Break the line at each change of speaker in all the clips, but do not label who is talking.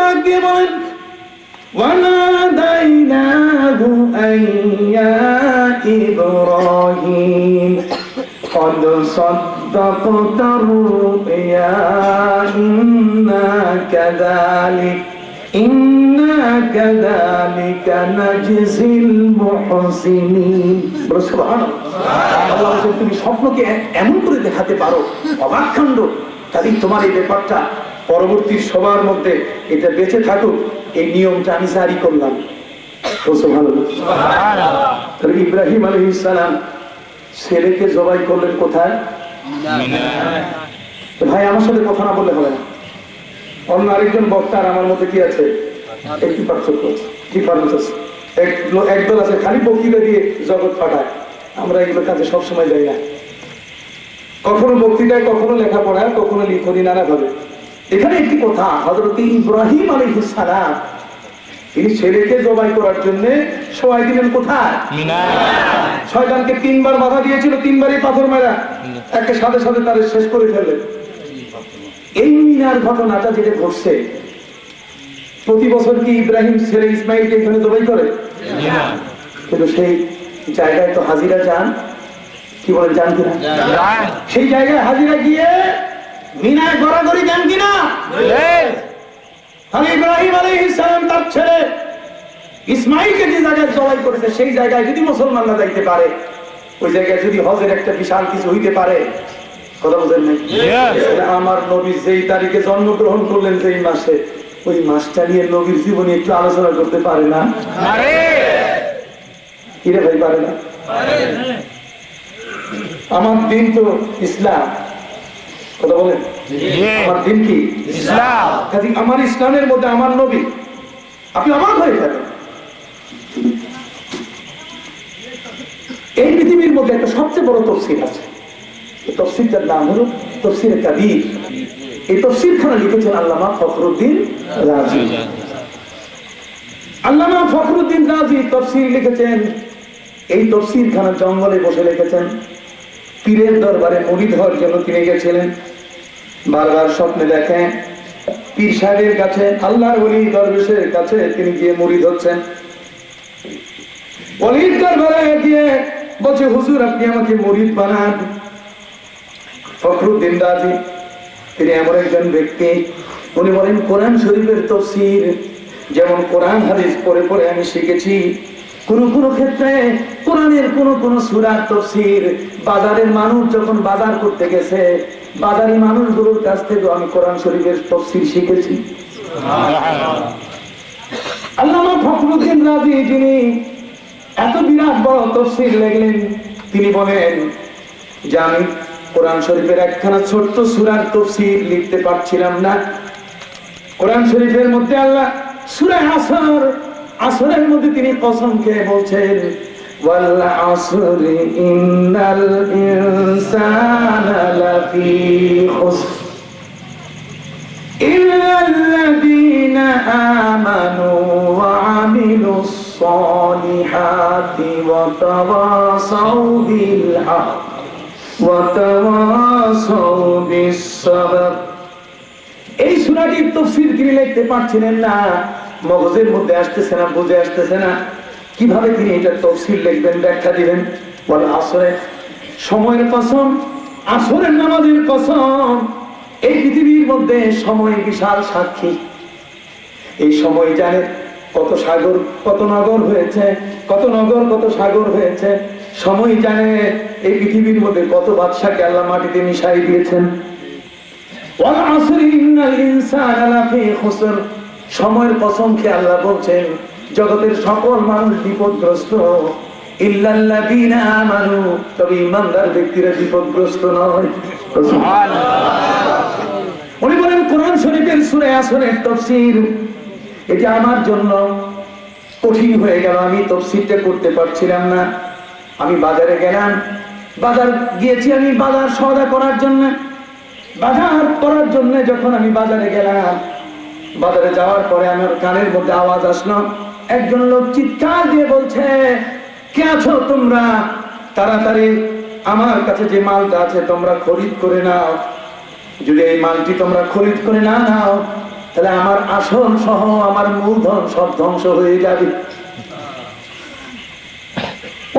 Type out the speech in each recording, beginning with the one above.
ডাক দিয়ে বলেন وَنَادَيْنَاهُ أَن يَا إِبْرَاهِيمُ قَدْ صَدَّقْتَ الرُّؤْيَا إِنَّا كَذَلِكَ نَجْزِي الْمُحْسِنِينَ। আল্লাহ বলেন তুমি স্বপ্নকে এমন করে দেখাতে পারো অবাককাণ্ড, তাহলে তোমার এই ব্যাপারটা পরবর্তী সবার মধ্যে এটা বেঁচে থাকুক, এই নিয়মটা আমি জারি করলাম। ইব্রাহিম আলাইহিস সালাম ছেলেকে জবাই করলেন কোথায়? ভাই আমার সাথে কথা না বললে হবে না। অন্য আরেকজন বক্তার আমার মধ্যে কি আছে, একটু পার্থক্য আছে, ডিফারেন্স আছে। একদল আছে খালি বক্তৃতা দিয়ে জগৎ ফাটায়, আমরা এগুলো কাজে সবসময় যাই না। কখনো বক্তৃতায়, কখনো লেখাপড়ায়, কখনো লিখনি, নানা ভাবে। এখানে একটি কথা, হযরত ইব্রাহিম আলাইহিস সালাম তিনি ছেলেকে জবাই করার জন্য সবাই দিলেন কোথায়? শয়তানকে 3 বার বাধা দিয়েছিল, 3 বারই পাথর মারা একটা সাথে সাথে তাদের শেষ করে ফেললেন। এই মিনার ঘটনাটা যেটা ঘটছে, প্রতি বছর কি ইব্রাহিম ছেলে ইসমাইলকে এখানে জবাই করে? কিন্তু সেই জায়গায় তো হাজিরা যান, কি বলেন, যান কিনা? সেই জায়গায় হাজিরা গিয়ে মিনায় গড়াগড়ি যান কিনা? আমি ইব্রাহিম আলাইহিস সালাম তার ছেলে ইসমাইলকে যে জায়গায় জবাই করেছে, সেই জায়গায় যদি মুসলমানরা যাইতে পারে, ওই জায়গায় যদি হজের একটা বিশাল কিছু হইতে পারে, কথা বুঝেন নাই? আমার নবী যেই তারিখে জন্মগ্রহণ করলেন, যেই মাসে, ওই মাসটা নিয়ে নবীর জীবনে একটু আলোচনা করতে পারে না? কিরে ভাই, পারে না? আমার দিন তো ইসলাম, কথা বলেন, আমার দিন কি ইসলাম। কাজে আমার ইসলামের মধ্যে আমার নবী, আপনি আমার হয়ে যাবেন। এই পৃথিবীর মধ্যে একটা সবচেয়ে বড় তফসির আছে, তফসিরটার নাম হলো তফসিরে কাবীর। এই তফসিরখানা লিখেছেন আল্লামা ফখরুদ্দীন রাজি। আল্লামা ফখরুদ্দীন রাজি তফসির লিখেছেন। এই তফসিরখানা জঙ্গলে বসে লিখেছেন। পীরের দরবারে মুরিদ হওয়ার জন্য তিনি গেছিলেন। বারবার স্বপ্নে দেখেন পীর সাহেবের কাছে, আল্লাহর ওলি দরবেশের কাছে তিনি গিয়ে মুরিদ হচ্ছেন। ওলির দরবারে গিয়ে বলছে, হুজুর আপনি আমাকে মুরিদ বানান। ফখরুদ্দীন রাজি তিনি এমন একজন ব্যক্তি, উনি বলেন কোরআন শরীফের তাফসীর যেমন কোরআন হাদিস পড়ে পড়ে আমি শিখেছি, কোন কোন ক্ষেত্রে কোরআনের কোন সূরার তাফসীর বাজারের মানুষ যখন বাজার করতে গেছে, বাজারি মানুষগুলোর কাছ থেকে আমি কোরআন শরীফের তাফসীর শিখেছি। আল্লামা ফখরুদ্দীন রাজি যিনি এত বিরাট বড় তাফসীর লিখলেন, তিনি বলেন যে আমি কোরআন শরীফের একখানা ছোট্ট সূরার তাফসীর লিখতে পারছিলাম না। কোরআন শরীফের মধ্যে আল্লাহ সূরা আসর, আসরের মধ্যে তিনি কসম খেয়ে বলছেন, ওয়াল আসরি ইন্নাল ইনসানা লাফি খুসর ইল্লাল্লাযীনা আমানু ওয়া আমিলুস সালিহাতি ওয়া তাওয়াসাউ বিল হক ওয়া তাওয়াসাউ বিস সাবর। এই সূরাটির তাফসীর তিনি লিখতে পারছিলেন না, মগজের মধ্যে আসতেছে না, বুঝে আসতেছে না কিভাবে তিনি এটা তাফসীর লিখবেন, ব্যাখ্যা দিবেন। ওয়াল আসরে, সময়ের কসম, আসরের নামাজের কসম। এই পৃথিবীর মধ্যে সময় বিশাল সাক্ষী। এই সময় জানে কত সাগর কত নগর হয়েছে, কত নগর কত সাগর হয়েছে। সময় জানে এই পৃথিবীর মধ্যে কত বাদশাকে আল্লাহ মাটিতে মিশাই দিয়েছেন। ওয়াল আসরি ইন্নাল ইনসানা লাফি খুসর, সময়ের কসম খেয়ে আল্লাহ বলছেন জগতের সকল মানুষ বিপদগ্রস্ত, ইল্লাল্লাযীনা আমানু, তবে ঈমানদার ব্যক্তিরা বিপদগ্রস্ত নয়। সুবহানাল্লাহ। উনি বলেন কোরআন শরীফের সূরা আসরের তাফসীর এটা আমার জন্য কঠিন হয়ে গেল, আমি তাফসীরটা করতে পারছিলাম না। আমি বাজারে গেলাম, বাজার গিয়েছি আমি বাজার সওদা করার জন্য। বাজার করার জন্য যখন আমি বাজারে গেলাম, বাজারে যাওয়ার পরে আমার কানের মধ্যে আওয়াজ আসলো, একজন লোক চিৎকার দিয়ে বলছে, কে আছো তোমরা, তাড়াতাড়ি আমার কাছে যে মালটা আছে তোমরা খরিদ করে নাও। যদি এই মালটি তোমরা খরিদ করে না নাও, তাহলে আমার আসন সহ আমার মূলধন সব ধ্বংস হয়ে যাবে।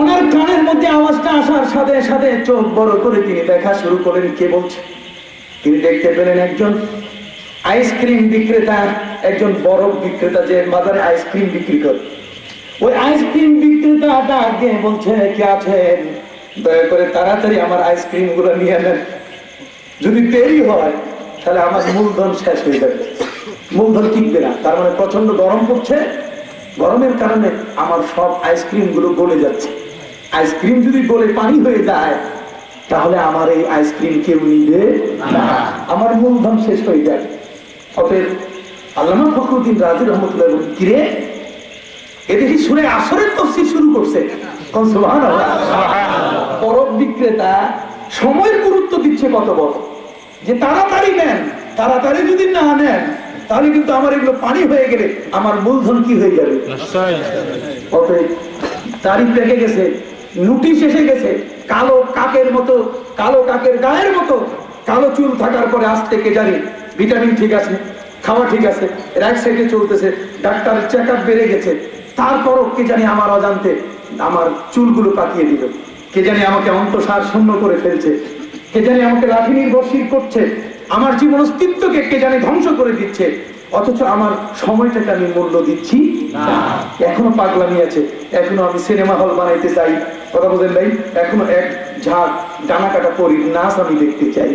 ওনার কানের মধ্যে আওয়াজটা আসার সাথে সাথে চোখ বড় করে তিনি দেখা শুরু করেন কে বলছে। তিনি দেখতে পেলেন একজন আইসক্রিম বিক্রেতা, একজন বরফ বিক্রেতা যে বাজারে আইসক্রিম বিক্রি করে। ওই আইসক্রিম বিক্রেতা ডাক দিয়ে বলছে, কে আছেন, দয়া করে তাড়াতাড়ি আমার আইসক্রিম গুলো নিয়ে নেন, যদি দেরি হয় তাহলে আমার মূলধন শেষ হয়ে যাবে, মূলধন টিকবে না। তার মানে প্রচন্ড গরম পড়ছে, গরমের কারণে আমার সব আইসক্রিম গুলো গলে যাচ্ছে। আইসক্রিম যদি গলে পানি হয়ে যায় তাহলে আমার এই আইসক্রিম কেউ নিবে না, আমার মূলধন শেষ হয়ে যায়। অতএব আল্লামা ফখরুদ্দিন রাজি রহমতুল্লাহ কিরে এদিকে শুনে আসরের তফসির শুরু করছে। বরফ বিক্রেতা সময়ের গুরুত্ব দিচ্ছে কত বড়, যে তাড়াতাড়ি নেন, তাড়াতাড়ি যদি না নেন তাহলে কিন্তু আমার এগুলো পানি হয়ে গেলে আমার মূলধন কি হয়ে যাবে। অতএব তারিখ লেগে গেছে, নোটিশ এসে গেছে, কালো কাকের মতো, কালো কাকের গায়ের মতো কালো চুল থাকার পরে আজ থেকে জানি ভিটামিন ঠিক আছে, খাওয়া ঠিক আছে, রাইট সাইডে চলতেছে, ডাক্তারের চেক আপ বেড়ে গেছে, তারপরও কে জানি আমার অজান্তে আমার চুলগুলো পাকিয়ে দিল, কে জানি আমাকে অন্তঃসার শূন্য করে ফেলছে, কে জানি আমাকে লাঠি নির্ভরশীল করছে, আমার জীবন অস্তিত্বকে কে জানি ধ্বংস করে দিচ্ছে, অথচ আমার সময়টাকে আমি মূল্য দিচ্ছি না। এখনো পাগলামি আছে, এখনো আমি সিনেমা হল বানাইতে চাই, কথা বলেন নাই, এখনো এক ঝাঁক ডানা কাটা পরীর নাচ আমি দেখতে চাই,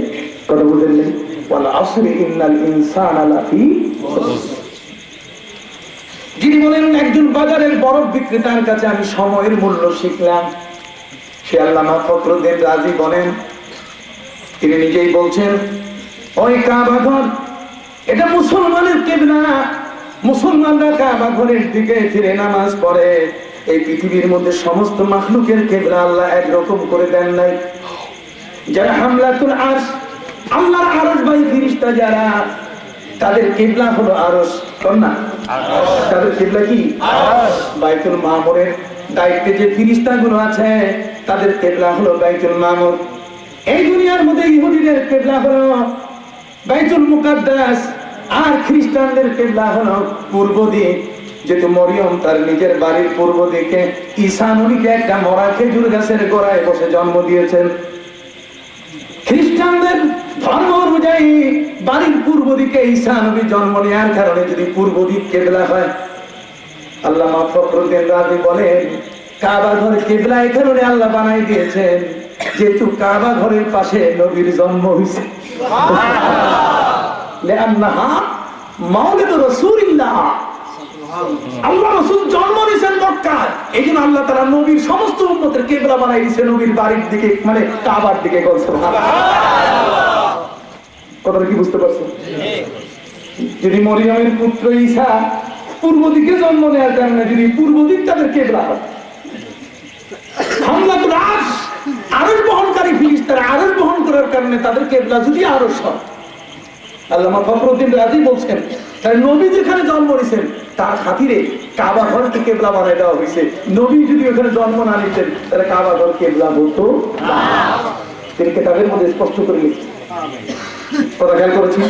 কথা বলেন নাই। যিনি বলেন একজন বাজারের বরফ বিক্রেতার কাছে আমি সময়ের মূল্য শিখলাম, সে আল্লামা ফখরুদ্দিন রাজি বলেন, তিনি নিজেই বলছেন, ওই কাবা ঘর এটা মুসলমানের কিবলা, মুসলমানরা কাবা ঘরের দিকে ফিরে নামাজ পড়ে। এই পৃথিবীর মধ্যে সমস্ত মাখলুকের কিবলা আল্লাহ একরকম করে দেন নাই। যারা হামলাতুল আরশ, আল্লাহর আরশ বাহী ফেরেশতা যারা, তাদের কিবলা হলো আরশ, না তাদের কিবলা কি আরশ। বাইতুল মামুরের দায়িত্বে যে ফেরেশতাগুলো আছে তাদের কিবলা হলো বাইতুল মামুর। এই দুনিয়ার মধ্যে ইহুদিদের কিবলা হলো বাইতুল মুকাদ্দাস, আর খ্রিস্টানদের কিবলা হলো পূর্ব দিক। যেহেতু মরিয়ম তার নিজের বাড়ির পূর্ব দিকে, ঈসা নবীকে একটা মরা খেজুর গাছের গোড়ায় বসে জন্ম দিয়েছেন। খ্রিস্টানদের ধর্ম অনুযায়ী বাড়ির পূর্ব দিকে ঈসা নবী জন্ম নেওয়ার কারণে যদি পূর্ব দিক কিবলা হয়, আল্লামা ফখরুদ্দিন রাজি বলেন কাবা ঘর কিবলা এই কারণে আল্লাহ বানাই দিয়েছেন যেহেতু কাবা ঘরের পাশে নবীর জন্ম হয়েছে। আল্লাহ রাসূল জন্ম নিয়েছেন মক্কায়, এই জন্য আল্লাহ তাআলা নবীর সমস্ত উম্মতের কিবলা বানাই দিয়েছে নবীর বাড়ির দিকে, মানে কাবার দিকে। কথাটা কি বুঝতে পারছেন? যদি মরিয়মের পুত্র ঈসা পূর্ব দিকে জন্ম নেওয়ার কারণে যদি পূর্ব দিক তাদের কিবলা হয়, হামলাতুল আরশ আরশ বহনকারী ফেরেশতারা আরশ বহন করার কারণে তাদের কিবলা যদি আরশ হয়, আল্লামা ফখরুদ্দিন রাজি বলছেন তাই নবী যেখানে জন্ম নিয়েছেন তার খাতিরে কাবা ঘরকে কিবলা বানাই দেওয়া হয়েছে। নবী যদি ওখানে জন্ম না নিতেন তাহলে কাবা ঘর কিবলা হতো না। তিনি কিতাবের মধ্যে স্পষ্ট করে লিখছেন। কথা খেয়াল করেছেন?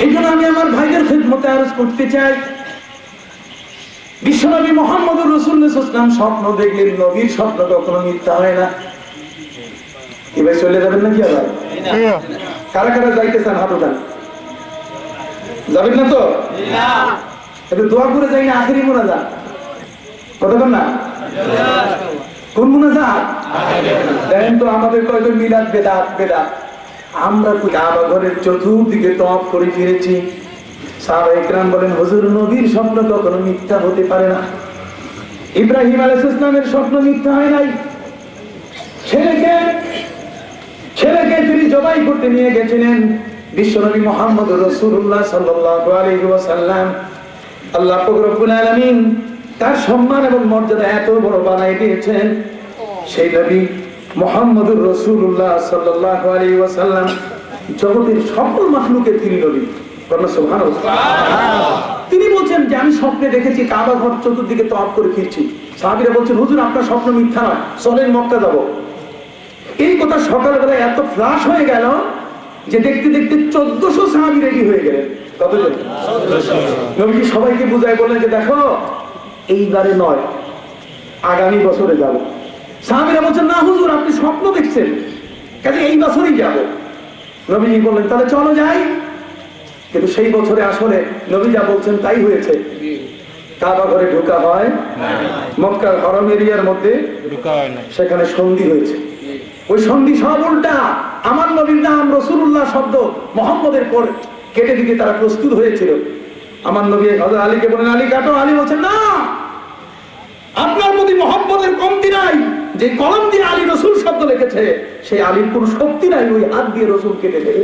এই জন্য আমি আমার ভাইদের খিদমতে আরজ করতে চাই, বিশ্বনবী মুহাম্মদুর রাসূলুল্লাহ সাল্লাল্লাহু আলাইহি ওয়াসাল্লাম স্বপ্ন দেখলেন, নবীর স্বপ্ন কখনো মিথ্যা হয় না। এবার চলে যাবেন নাকি আবার? কারা কারা যাইতে চান হাত উঠান। যাবেন না তো? একটু দোয়া করে যাই না, আখেরি মোনাজাত। কতক্ষণ না? কোন মোনাজাত? দেখেন তো আমাদের কয়তো মিলাদ বেদাত বেদাত। আমরা কাবা ঘরের চতুর্দিকে তওয়াফ করে ফিরেছি। সাহাবায়ে কেরাম বলেন হুজুর নবীর স্বপ্ন কখনো মিথ্যা হতে পারে না। ইব্রাহিম আলাইহিস সালামের স্বপ্ন মিথ্যা হয় নাই। ছেলেকে তিনি জবাই করতে নিয়ে গেছিলেন বিশ্বনবী মুহাম্মদুর রাসূলুল্লাহ সাল্লাল্লাহু আলাইহি ওয়াসাল্লাম। আল্লাহ পাক রব্বুল আলামিন তার সম্মান এবং মর্যাদা এত বড় বানাই দিয়েছেন, সেই নবী মুহাম্মদুর রাসূলুল্লাহ সাল্লাল্লাহু আলাইহি ওয়াসাল্লাম জগতের সকল মাখলুকের তিনি নবী। সুবহানাল্লাহ। তিনি বলছেন যে আমি স্বপ্নে দেখেছি কাবা ঘর চতুর্দিকে তওয়াফ করে ফিরছি। সাহাবীরা বলছেন হুজুর আপনার স্বপ্ন মিথ্যা নয়, চলেন মক্কা যাব। এই কথা সকালবেলা এত ফ্লাশ হয়ে গেল যে দেখতে দেখতে 1400 সাহাবী রেডি হয়ে গেলেন। কতজন? নবীজি সবাইকে বুঝায় বললেন যে দেখো এইবারে নয়, আগামী বছরে যাব। সাহাবীরা বলছেন না হুজুর, আপনি স্বপ্ন দেখছেন, কাজে এই বছরই যাব। নবীজি বললেন তাহলে চলো যাই। কিন্তু সেই বছরে আসলে নবী যা বলছেন তাই হয়েছে। কাবা ঘরে ঢোকা হয়, মক্কার হরম এরিয়ার মধ্যে সেখানে সন্ধি হয়েছে। ওই সন্ধি সব উল্টা। আমার নবীর নাম রাসূলুল্লাহ শব্দ মুহাম্মদের পর কেটে দিতে তারা প্রস্তুত হয়েছিল। আমার নবী হযরত আলীকে বলেন আলী কাটো। আলী বলছেন না, আপনার প্রতি মুহাম্মদের কমতি নাই। যে কলম দিয়ে আলী রাসূল শব্দ লিখেছে সেই আলীর কোন শক্তি নাই ওই হাত দিয়ে রাসূল কেটে দেবে।